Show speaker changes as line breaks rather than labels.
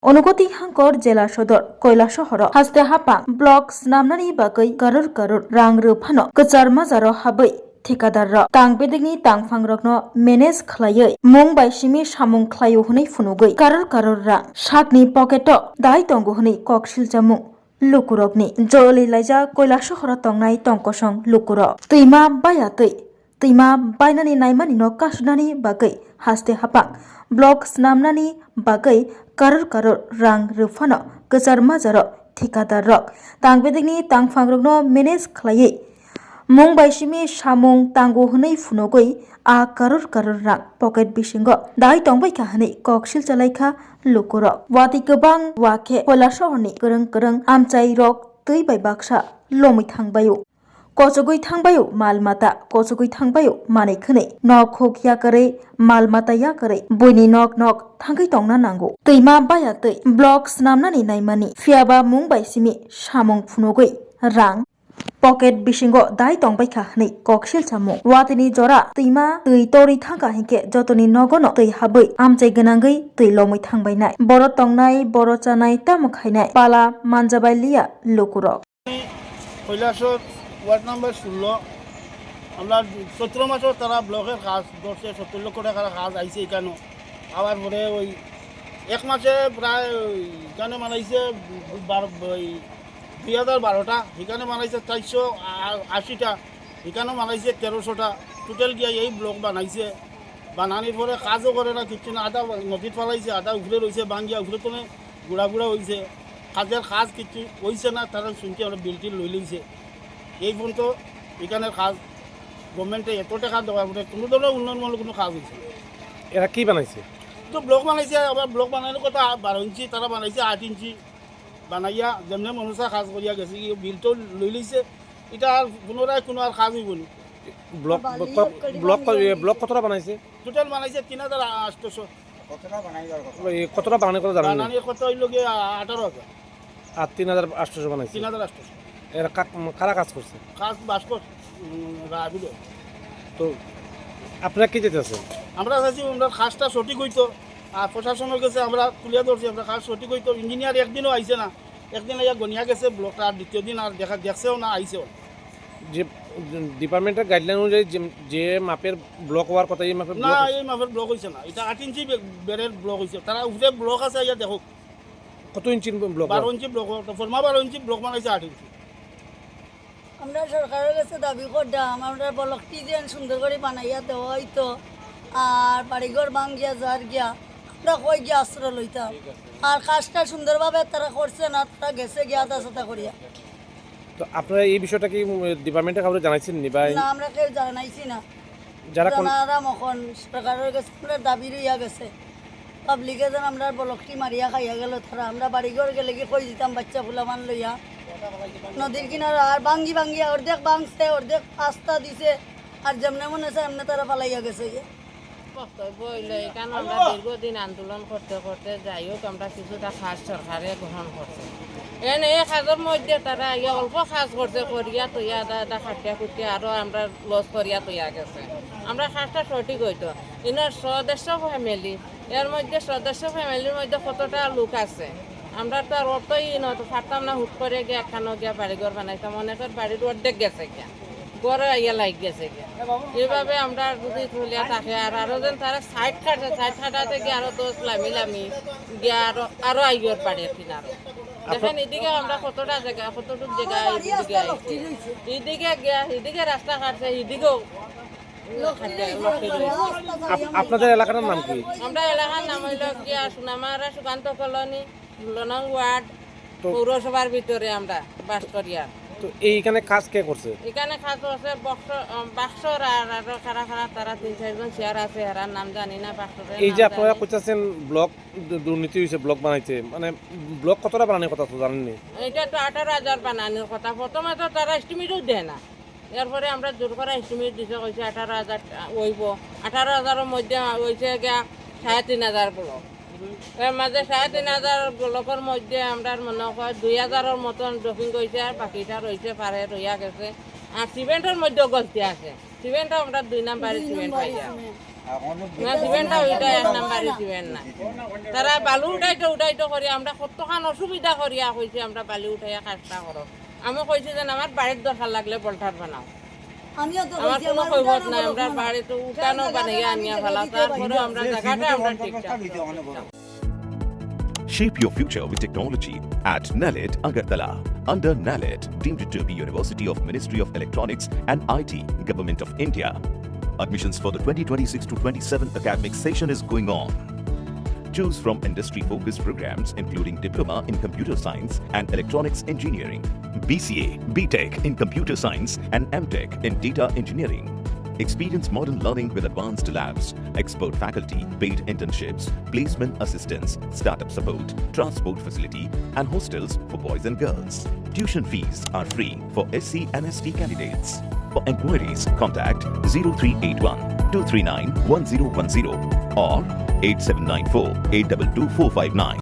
অনুগতি হাঙ্কর জেলা সদর কৈলাসহর হাস্তে হাপা ব্লক স্নামনানি বাগৈ কারোর কারোর রাং রুফানো কচার মাজারো হাबै ঠিকাদার তাং বেদিকনি তাংফাং রকনো মেনেজ খালাयै মুং বাইসিমি সামুং ख्लायो हनै फुनुगै কারোর কারোর রাং সাকনি পকেট দাই তঙ্গু हनै ককশিল জামু লুকুরকনি জলি লাইজা কৈলাসহর তংনাই টংকসং লুকুরক তৈমা বায়াতৈ তৈমা বাইনানি নাইমানি ন কাসনানি বাগै हास्ते हापा ब्लक स्नामनानि बागै कारोर कारोर रां रुफानो गोजार माजारो ठिकादार रक तांगबेदिकनि तांफांरकनो मेनेज खालायै मुं बाइसिमि सामुं तांगु हनै फुनुगै आ कारोर कारोर रां पकेट बिसिंगो दाय तंबायखा हनै ककसिल चालायखा लुकुरक वाति गोबां वाके কৈলাসহरनि गोरों गोरों आमचाय रक तै बाय बाक्सा लमै थांबायो कचगै थांबायो मालमाता कचगै थांबायो मानै खोनै नक होक याकरै मालमाता याकरै बयनि नक नक थांगै तंना नांगौ तैमा बायातै ब्लक स्नामनानि नायमानि फियाबा मुं बायसिमि सामुं फुनुगै रां पकेट बिसिंगो दाय तंबायखा हनै ककसिल सामुं वातिनि जरा तैमा तै तरै थांगा हिंके जतनि नगनो तै हाबै आमचाय गोनांगै तै लमै थांबायनाय बर तंनाय बर चानाय तामखायनाय पाला मानजाबाय लिया लुकुरक
কৈলাসর ওয়ার্ড নাম্বার 16 আমরা 17 মাসও তারা ব্লকের কাজ ধরছে 70 লক্ষ টাকার কাজ আইছে এখানে আবার পরে ওই এক মাসে প্রায় এখানে বানাইছে 2012টা এখানে বানাইছে 480টা এখানে বানাইছে 1300টা টোটাল গিয়ে এই ব্লক বানাইছে বানানোর পরে কাজও করে না কিছু না আধা নদীত ফেলাইছে আধা উপরে রয়েছে বাঙ্গিয়া উপরে তো গুড়া গুড়া হয়েছে কাজের কাজ কিছু হয়েছে না তারা শুনছি আমরা বিলটি লই লইছে এই পর্যন্ত এখানের কাজ গভর্নমেন্টে এত টাকা দেওয়ার পরে কোনো ধরনের উন্নয়নমূলক কোনো কাজ হয়েছে
এরা কি বানাইছে
তো ব্লক বানাইছে আবার ব্লক বানানোর কথা 12 ইঞ্চি তারা বানাইছে 8 ইঞ্চি বানাইয়া যেমনি মনুষা কাজ করিয়া গেছে বিলটো লই লইছে এটা আর পুনরায় কোনো আর কাজ হইব না
ব্লক ব্লক ব্লক কতটা বানাইছে
টোটাল বানাইছে 3800
কতটা বানানোর কথা জানেন
বানানোর কথা হইল গিয়ে 18000
আর 3800 বানাইছে
3800
এরা কারা কাজ করছে
কাজ বাসকর রাবিল
তো আপনারা কি যেতেছেন
আমরা চাইছি আমরা কাজটা সঠিক হইতো আর প্রশাসনের কাছে আমরা তুলিয়া ধরছি আমরা কাজ সঠিক হইতো ইঞ্জিনিয়ার একদিনও আইছে না একদিন আইয়া গনিয়া গেছে ব্লকটা আর দ্বিতীয় দিন আর দেখছেও না আইছেও
যে ডিপার্টমেন্টের গাইডলাইন অনুযায়ী যে মাপের ব্লক হওয়ার কথা এই মাপের
না এই মাপের ব্লক হয়েছে না এটা 8 ইঞ্চি বেড়ের ব্লক হয়েছে তারা উপরে ব্লক আছে ইয়া দেখো
কত ইঞ্চি ব্লক
12 ইঞ্চি ব্লক ফর্মা 12 ইঞ্চি ব্লক বানাইছে 8 ইঞ্চি
আমরা সরকারের কাছে দাবি করলাম আমরা ব্লকটি যেন সুন্দর করে বানাইয়া দেওয়া হইতো আর বাড়িঘর ভাঙ্গিয়া যার গিয়া আমরা কই গিয়া আশ্রয় লইতাম আর কাজটা সুন্দরভাবে তারা করছে না তারা গেছে গিয়া তাছাতা করিয়া
তো আপনারা এই বিষয়টা কি ডিপার্টমেন্টের কাউকে জানাইছেন নি বা
না আমরা কেউ জানাইছি না
যারা
জানারা মখন সরকারের কাছে আমরা দাবি রইয়া গেছে পাবলিকে যেন আমরা ব্লকটি মারিয়া খাইয়া গেল তারা আমরা বাড়িঘর গেলে কি কই দিতাম বাচ্চা ফুলামান লইয়া নদীর কিনারা আর ভাঙ্গি ভাঙ্গি অর্ধেক ভাঙছে অর্ধেক আস্থা দিছে আর যেমনে মনে আছে এমনি তারা পালাইয়া গেছে
বক্তব্য হইল এখানে আমরা দীর্ঘদিন আন্দোলন করতে করতে যাই হোক আমরা কিছুটা কাজ সরকারে গ্রহণ করছে এনে এই কাজের মধ্যে তারা অল্প কাজ করছে করিয়া তৈয়া আদা খাটিয়া খুটিয়া আরও আমরা লস করিয়া তৈয়া গেছে আমরা কাজটা সঠিক হইতো এনার সদস্য ফ্যামিলি এর মধ্যে সদস্য ফ্যামিলির মধ্যে কতটা লোক আছে আমরা তো আর অতই নতো পারতাম না হুট করে গিয়ে একখানো গিয়া বাড়িঘর বানাইতাম অনেকের বাড়ির অর্ধেক গেছে গিয়া গড়ে ইয়া লাগ গেছে গিয়া এইভাবে আমরা যদি তুলিয়া থাকে আর আরো যেন তারা সাইড কাটছে সাইড কাটাতে গিয়ে আরো দোষ লামি গিয়া আরো আইগর পাড়ে কিনারো দেখেন এদিকে আমরা কতটা জায়গা কতটুক জায়গা এদিকে আইছি এদিকে গিয়া এদিকে রাস্তা কাটছে এদিকেও
আপনাদের এলাকার নাম কি
আমরা এলাকার নাম হইল গিয়া সোনামারা সুকান্ত কলোনি লনং ওয়ার্ড পৌরসভার ভিতরে আমরা বাস করিয়া
তো এইখানে কাজ কে করছে
এখানে কাজ করছে বাক্সর আর আরো খারা খারা তারা 3-4 জন শেয়ার আছে আর নাম জানি না বাক্সরের
এই যে আপনারা কইতাছেন ব্লক দুর্নীতি হইছে ব্লক বানাইতে মানে ব্লক কতটা বানানোর কথা তো জানেন নি
এটা তো 18,000 বানানোর কথা প্রথমে তো তারা এস্টিমেটও দেয় না এরপরে আমরা জোর করে এস্টিমেট দিছে কইছে 18,000 হইব 18,000 এর মধ্যে হইছে গিয়া 3,500 ব্লক এর মাঝে 3,500 ব্লকের মধ্যে আমরা মনে হয় 2,000-এর মতন ড্রপিং করেছে আর বাকিটা রয়েছে পারে রইয়া গেছে আর সিমেন্টের মধ্যেও গলতি আছে সিমেন্টও আমরা 2 নাম্বারের সিমেন্ট পাইয়া না সিমেন্টটা ওইটা এক নাম্বারই সিমেন্ট না তারা বালু উঠাইতে করি আমরা কতখান অসুবিধা করিয়া কইছি আমরা বালি উঠাইয়া কাজটা করো আমি কইছি যে আমার বাড়ির দরকার লাগলে বলটার বানাও
আমিও তো
আমার
কইছি,
কোনো
আমার
কৈবত
উঠানো
নাই
বলক
আমরা
না।
বাড়িতে উঠানো বানাইয়া আনিয়া ফেলা তারপরে আমরা জায়গাটা আমরা ঠিকঠাক
Shape your future with technology at NALED Agartala. Under NALED, deemed to be University of Ministry of Electronics and IT, Government of India. Admissions for the 2026 to 27 academic session is going on. Choose from industry-focused programs including Diploma in Computer Science and Electronics Engineering, BCA, BTech in Computer Science and MTech in Data Engineering. Experience modern learning with advanced labs, expert faculty, paid internships, placement assistance, startup support, transport facility, and hostels for boys and girls. Tuition fees are free for SC and ST candidates. For enquiries, contact 0381 239 1010 or 8794 822 459.